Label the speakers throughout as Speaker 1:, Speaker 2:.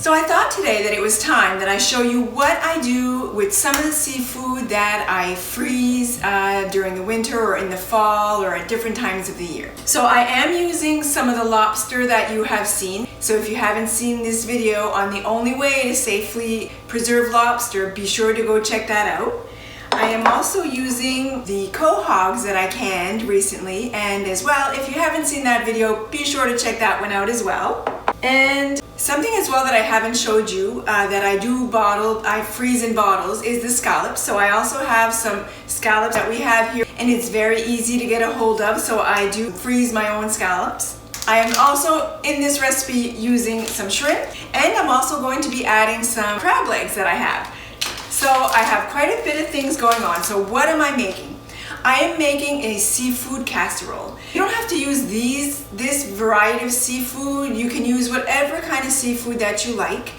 Speaker 1: So I thought today that it was time that I show you what I do with some of the seafood that I freeze during the winter or in the fall or at different times of the year. So I am using some of the lobster that you have seen. So if you haven't seen this video on the only way to safely preserve lobster, be sure to go check that out. I am also using the quahaugs that I canned recently, and as well, if you haven't seen that video, be sure to check that one out as well. And something as well that I haven't showed you that I freeze in bottles is the scallops. So I also have some scallops that we have here, and it's very easy to get a hold of, so I do freeze my own scallops. I am also in this recipe using some shrimp, and I'm also going to be adding some crab legs that I have. So I have quite a bit of things going on. So what am I making? I am making a seafood casserole. You don't have to use this variety of seafood. You can use whatever kind of seafood that you like.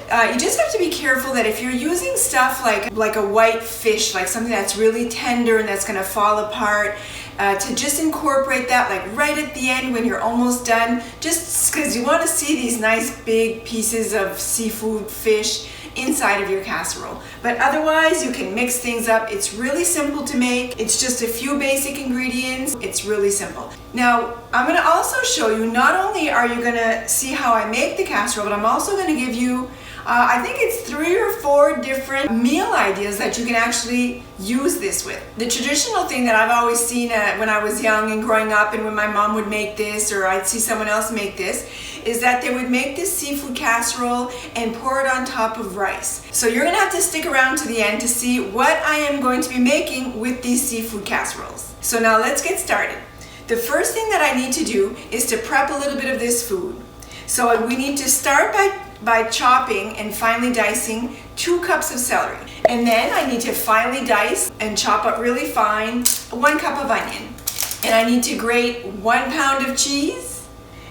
Speaker 1: You just have to be careful that if you're using stuff like a white fish, like something that's really tender and that's gonna fall apart, to just incorporate that like right at the end when you're almost done, just because you want to see these nice big pieces of seafood fish inside of your casserole. But otherwise, you can mix things up. It's really simple to make. It's just a few basic ingredients. It's really simple. Now, I'm going to also show you, not only are you going to see how I make the casserole, but I'm also going to give you I think it's 3 or 4 different meal ideas that you can actually use this with. The traditional thing that I've always seen when I was young and growing up, and when my mom would make this or I'd see someone else make this, is that they would make this seafood casserole and pour it on top of rice. So you're gonna have to stick around to the end to see what I am going to be making with these seafood casseroles. So now let's get started. The first thing that I need to do is to prep a little bit of this food. So we need to start by chopping and finely dicing 2 cups of celery. And then I need to finely dice and chop up really fine 1 cup of onion. And I need to grate 1 pound of cheese.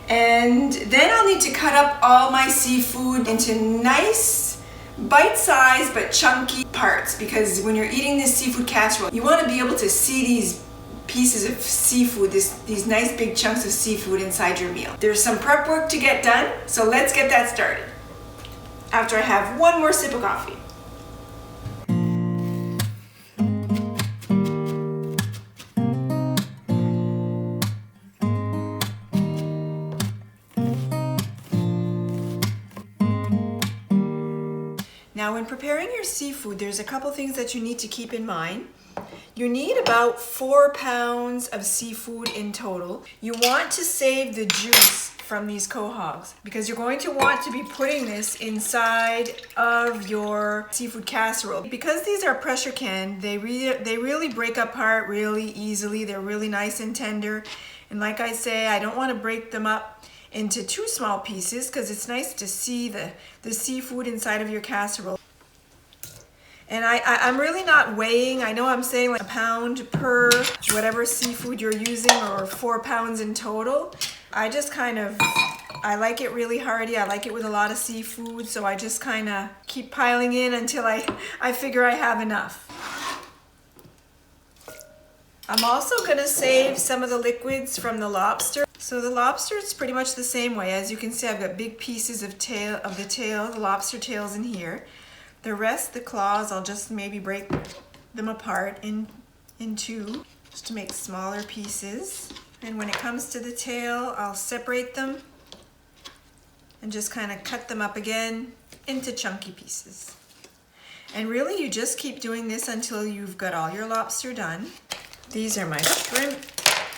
Speaker 1: And then I'll need to cut up all my seafood into nice bite-sized but chunky parts, because when you're eating this seafood casserole, you want to be able to see these pieces of seafood, these nice big chunks of seafood inside your meal. There's some prep work to get done, so let's get that started. After I have 1 more sip of coffee. Now, when preparing your seafood, there's a couple things that you need to keep in mind. You need about 4 pounds of seafood in total. You want to save the juice from these quahaugs, because you're going to want to be putting this inside of your seafood casserole. Because these are pressure canned, they really break apart really easily. They're really nice and tender. And like I say, I don't want to break them up into too small pieces, because it's nice to see the seafood inside of your casserole. And I'm really not weighing. I know I'm saying like 1 pound per whatever seafood you're using, or 4 pounds in total. I just I like it really hearty. I like it with a lot of seafood, so I just kind of keep piling in until I figure I have enough. I'm also going to save some of the liquids from the lobster. So the lobster is pretty much the same way. As you can see, I've got big pieces of the lobster tails in here. The rest, the claws, I'll just maybe break them apart in 2, just to make smaller pieces. And when it comes to the tail, I'll separate them and just kind of cut them up again into chunky pieces. And really, you just keep doing this until you've got all your lobster done. These are my shrimp.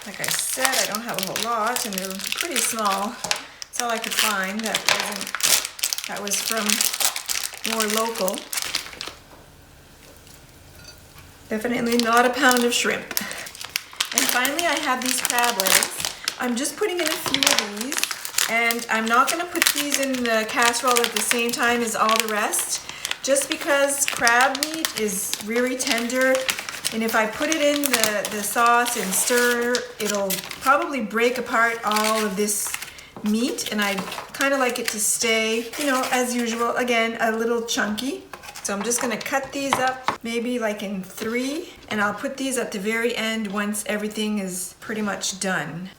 Speaker 1: Like I said, I don't have a whole lot, and they're pretty small. That's all I could find that was from more local. Definitely not 1 pound of shrimp. And finally, I have these crab legs. I'm just putting in a few of these, and I'm not going to put these in the casserole at the same time as all the rest, just because crab meat is really tender, and if I put it in the sauce and stir, it'll probably break apart all of this meat, and I kind of like it to stay, as usual, again, a little chunky. So I'm just going to cut these up maybe like in 3, and I'll put these at the very end once everything is pretty much done.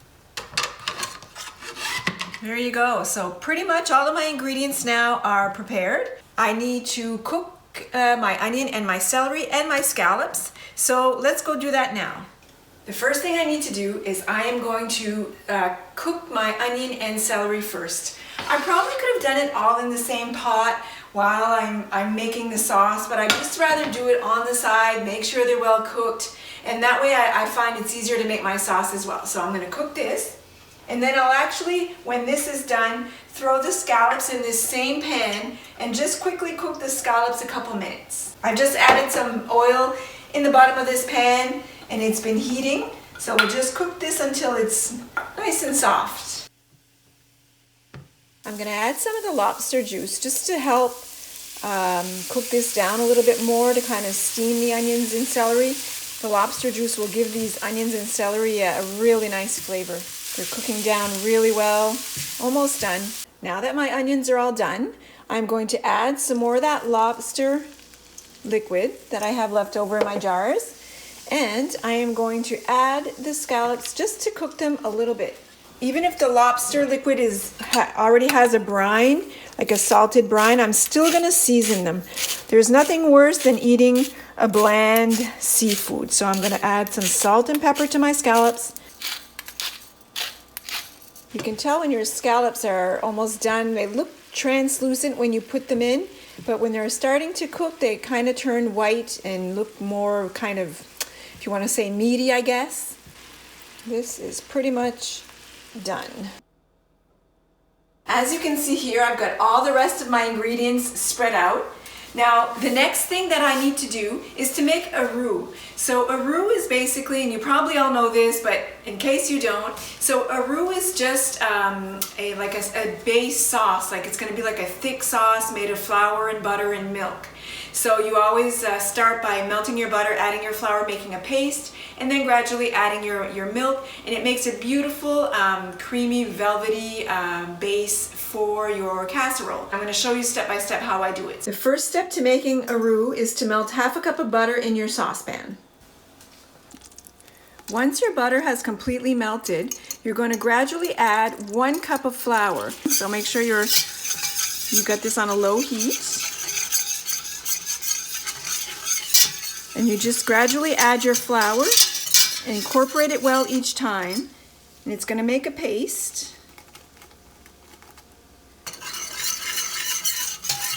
Speaker 1: There you go. So pretty much all of my ingredients now are prepared. I need to cook my onion and my celery and my scallops. So let's go do that now. The first thing I need to do is I am going to cook my onion and celery first. I probably could have done it all in the same pot while I'm making the sauce, but I'd just rather do it on the side, make sure they're well cooked, and that way I find it's easier to make my sauce as well. So I'm going to cook this, and then I'll actually, when this is done, throw the scallops in this same pan and just quickly cook the scallops a couple minutes. I've just added some oil in the bottom of this pan and it's been heating, so we'll just cook this until it's nice and soft. I'm going to add some of the lobster juice just to help cook this down a little bit more, to kind of steam the onions and celery. The lobster juice will give these onions and celery a really nice flavor. They're cooking down really well, almost done. Now that my onions are all done, I'm going to add some more of that lobster liquid that I have left over in my jars. And I am going to add the scallops just to cook them a little bit. Even if the lobster liquid already has a brine, like a salted brine, I'm still going to season them. There's nothing worse than eating a bland seafood. So I'm going to add some salt and pepper to my scallops. You can tell when your scallops are almost done. They look translucent when you put them in, but when they're starting to cook, they kind of turn white and look more kind of, if you want to say, meaty, I guess. This is pretty much done. As you can see here, I've got all the rest of my ingredients spread out. Now, the next thing that I need to do is to make a roux. So a roux is basically, and you probably all know this, but in case you don't, so a roux is just a base sauce. Like, it's going to be like a thick sauce made of flour and butter and milk. So you always start by melting your butter, adding your flour, making a paste, and then gradually adding your milk, and it makes a beautiful creamy velvety base for your casserole. I'm going to show you step by step how I do it. The first step to making a roux is to melt half a cup of butter in your saucepan. Once your butter has completely melted, you're going to gradually add 1 cup of flour. So make sure you got this on a low heat. And you just gradually add your flour and incorporate it well each time. And it's going to make a paste.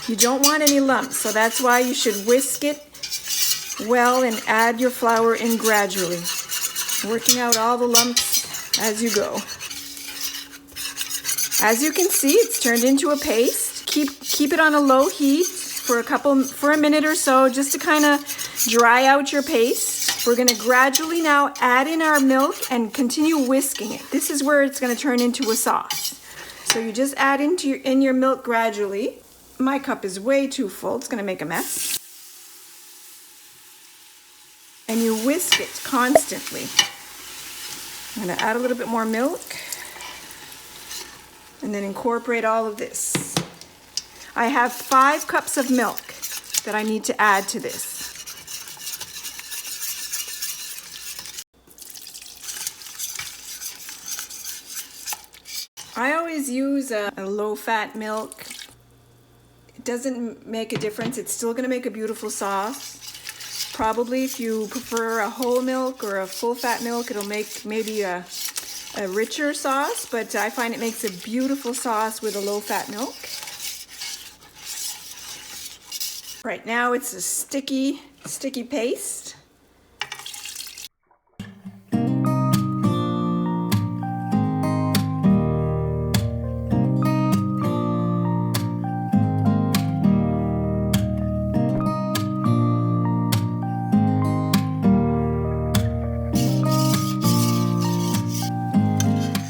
Speaker 1: You don't want any lumps, so that's why you should whisk it well and add your flour in gradually, working out all the lumps as you go. As you can see, it's turned into a paste. Keep it on a low heat for a minute or so, just to kind of dry out your paste. We're going to gradually now add in our milk and continue whisking it. This is where it's going to turn into a sauce. So you just add in your milk gradually. My cup is way too full. It's going to make a mess. And you whisk it constantly. I'm going to add a little bit more milk and then incorporate all of this. I have 5 cups of milk that I need to add to this. I always use a low-fat milk. It doesn't make a difference. It's still going to make a beautiful sauce. Probably if you prefer a whole milk or a full-fat milk, it'll make maybe a richer sauce, but I find it makes a beautiful sauce with a low-fat milk. Right now it's a sticky paste.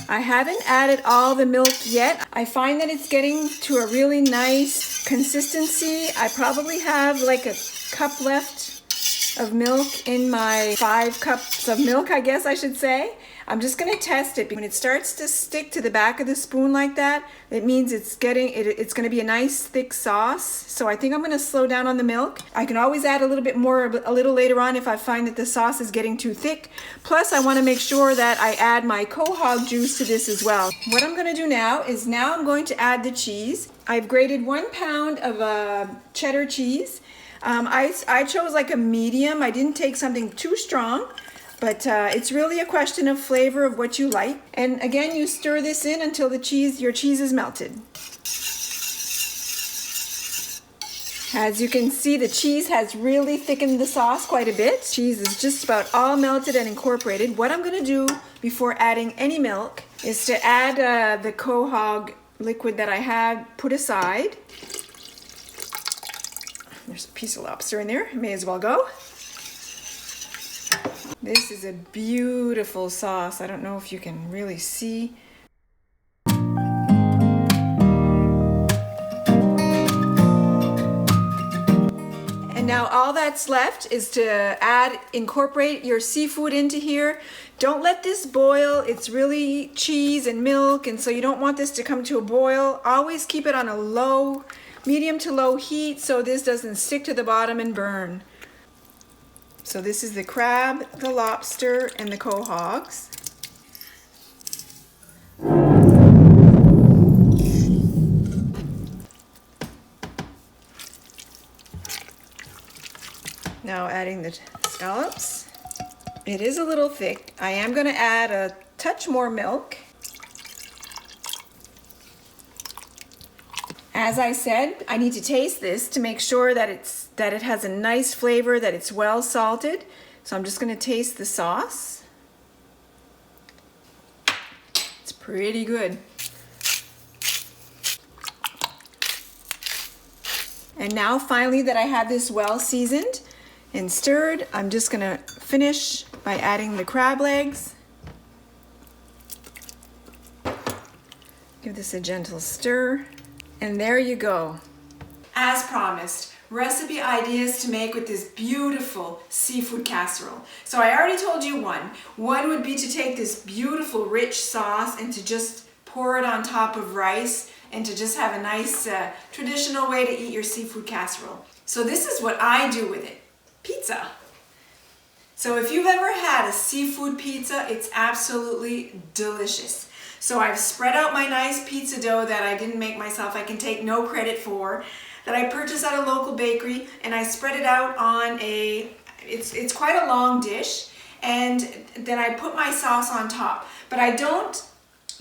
Speaker 1: I haven't added all the milk yet. I find that it's getting to a really nice consistency. I probably have like a cup left of milk in my 5 cups of milk, I guess I should say. I'm just going to test it. When it starts to stick to the back of the spoon like that, it means it's going to be a nice thick sauce. So I think I'm going to slow down on the milk. I can always add a little bit more a little later on if I find that the sauce is getting too thick. Plus I want to make sure that I add my quahog juice to this as well. What I'm going to do now is I'm going to add the cheese. I've grated 1 pound of cheddar cheese. I chose like a medium. I didn't take something too strong, but it's really a question of flavor of what you like. And again, you stir this in until your cheese is melted. As you can see, the cheese has really thickened the sauce quite a bit. Cheese is just about all melted and incorporated. What I'm going to do before adding any milk is to add the quahog liquid that I had put aside. There's a piece of lobster in there. May as well go. This is a beautiful sauce. I don't know if you can really see. And now all that's left is to incorporate your seafood into here. Don't let this boil. It's really cheese and milk, and so you don't want this to come to a boil. Always keep it on a medium to low heat so this doesn't stick to the bottom and burn. So this is the crab, the lobster, and the quahaugs. Now adding the scallops. It is a little thick. I am going to add a touch more milk. As I said, I need to taste this to make sure that it has a nice flavor, that it's well salted. So I'm just going to taste the sauce. It's pretty good. And now finally that I have this well seasoned and stirred, I'm just going to finish by adding the crab legs. Give this a gentle stir. And there you go. As promised, recipe ideas to make with this beautiful seafood casserole. So I already told you one. One would be to take this beautiful rich sauce and to just pour it on top of rice and to just have a nice traditional way to eat your seafood casserole. So this is what I do with it. Pizza. So if you've ever had a seafood pizza, it's absolutely delicious. So I've spread out my nice pizza dough that I didn't make myself, I can take no credit for, that I purchased at a local bakery, and I spread it out on it's quite a long dish, and then I put my sauce on top. But I don't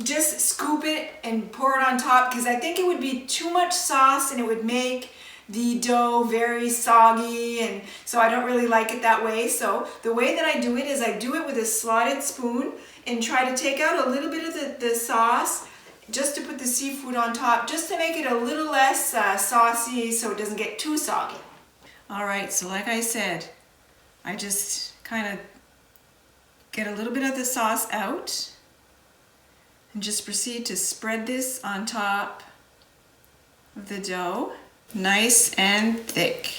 Speaker 1: just scoop it and pour it on top because I think it would be too much sauce and it would make the dough very soggy, and so I don't really like it that way. So the way that I do it is I do it with a slotted spoon and try to take out a little bit of the sauce just to put the seafood on top, just to make it a little less saucy so it doesn't get too soggy. All right, so like I said, I just kind of get a little bit of the sauce out and just proceed to spread this on top of the dough. Nice and thick.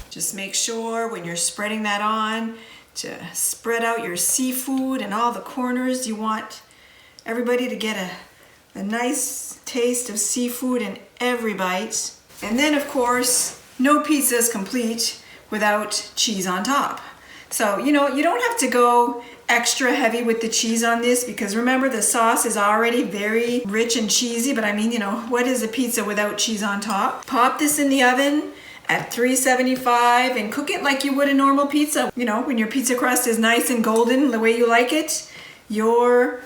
Speaker 1: Just make sure when you're spreading that on to spread out your seafood and all the corners. You want everybody to get a nice taste of seafood in every bite. And then of course, no pizza is complete without cheese on top. So, you don't have to go extra heavy with the cheese on this because remember the sauce is already very rich and cheesy, but I mean, what is a pizza without cheese on top? Pop this in the oven at 375 and cook it like you would a normal pizza. When your pizza crust is nice and golden the way you like it, your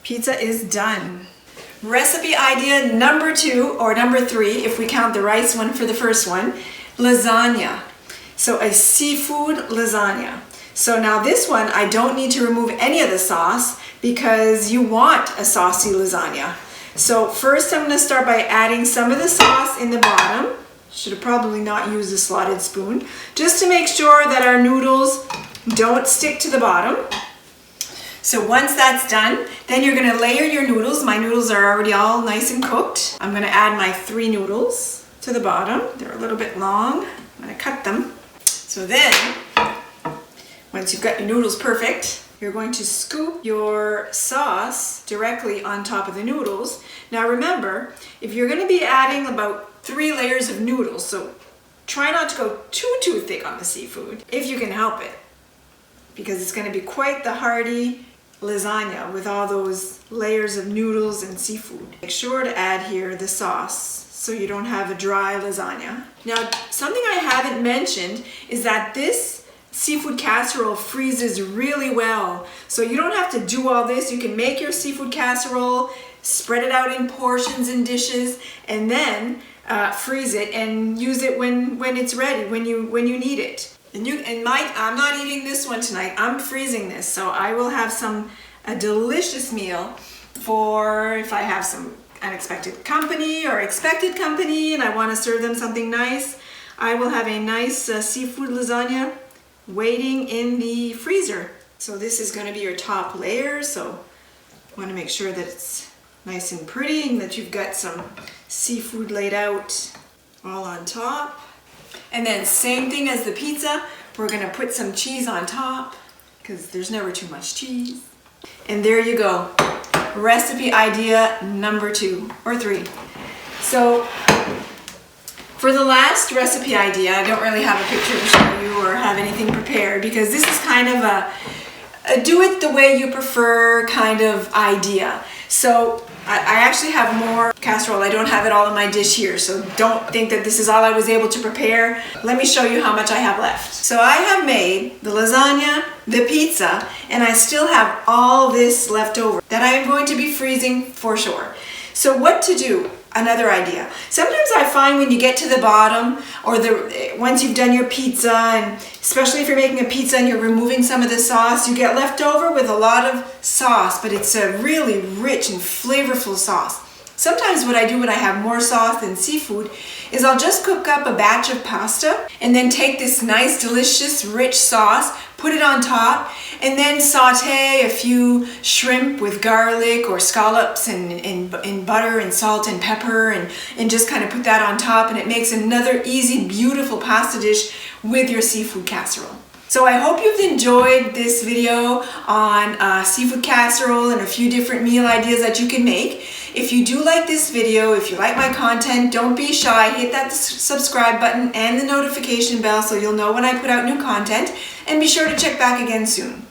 Speaker 1: pizza is done. Recipe idea number 2, or number 3, if we count the rice one for the first one, lasagna. So a seafood lasagna. So now this one, I don't need to remove any of the sauce because you want a saucy lasagna. So first I'm going to start by adding some of the sauce in the bottom. Should have probably not used a slotted spoon, just to make sure that our noodles don't stick to the bottom. So once that's done, then you're gonna layer your noodles. My noodles are already all nice and cooked. I'm gonna add my 3 noodles to the bottom. They're a little bit long. I'm gonna cut them. So then, once you've got your noodles perfect, you're going to scoop your sauce directly on top of the noodles. Now remember, if you're gonna be adding about 3 layers of noodles, so try not to go too thick on the seafood, if you can help it, because it's gonna be quite the hearty lasagna with all those layers of noodles and seafood. Make sure to add here the sauce so you don't have a dry lasagna. Now, something I haven't mentioned is that this seafood casserole freezes really well. So you don't have to do all this. You can make your seafood casserole, spread it out in portions and dishes, and then freeze it and use it when it's ready, when you need it. I'm not eating this one tonight. I'm freezing this, so I will have a delicious meal for if I have some unexpected company or expected company and I want to serve them something nice. I will have a nice seafood lasagna waiting in the freezer. So this is going to be your top layer, so you want to make sure that it's nice and pretty and that you've got some seafood laid out all on top. And then same thing as the pizza, we're going to put some cheese on top because there's never too much cheese. And there you go. Recipe idea number 2 or 3. So for the last recipe idea, I don't really have a picture to show you or have anything prepared because this is kind of a do it the way you prefer kind of idea. So I actually have more casserole. I don't have it all in my dish here, so don't think that this is all I was able to prepare. Let me show you how much I have left. So I have made the lasagna, the pizza, and I still have all this left over that I am going to be freezing for sure. So what to do? Another idea. Sometimes I find when you get to the bottom or once you've done your pizza, and especially if you're making a pizza and you're removing some of the sauce, you get left over with a lot of sauce, but it's a really rich and flavorful sauce. Sometimes what I do when I have more sauce than seafood is I'll just cook up a batch of pasta and then take this nice, delicious, rich sauce, put it on top, and then saute a few shrimp with garlic or scallops and butter and salt and pepper and just kind of put that on top, and it makes another easy, beautiful pasta dish with your seafood casserole. So I hope you've enjoyed this video on seafood casserole and a few different meal ideas that you can make. If you do like this video, if you like my content, don't be shy. Hit that subscribe button and the notification bell so you'll know when I put out new content. And be sure to check back again soon.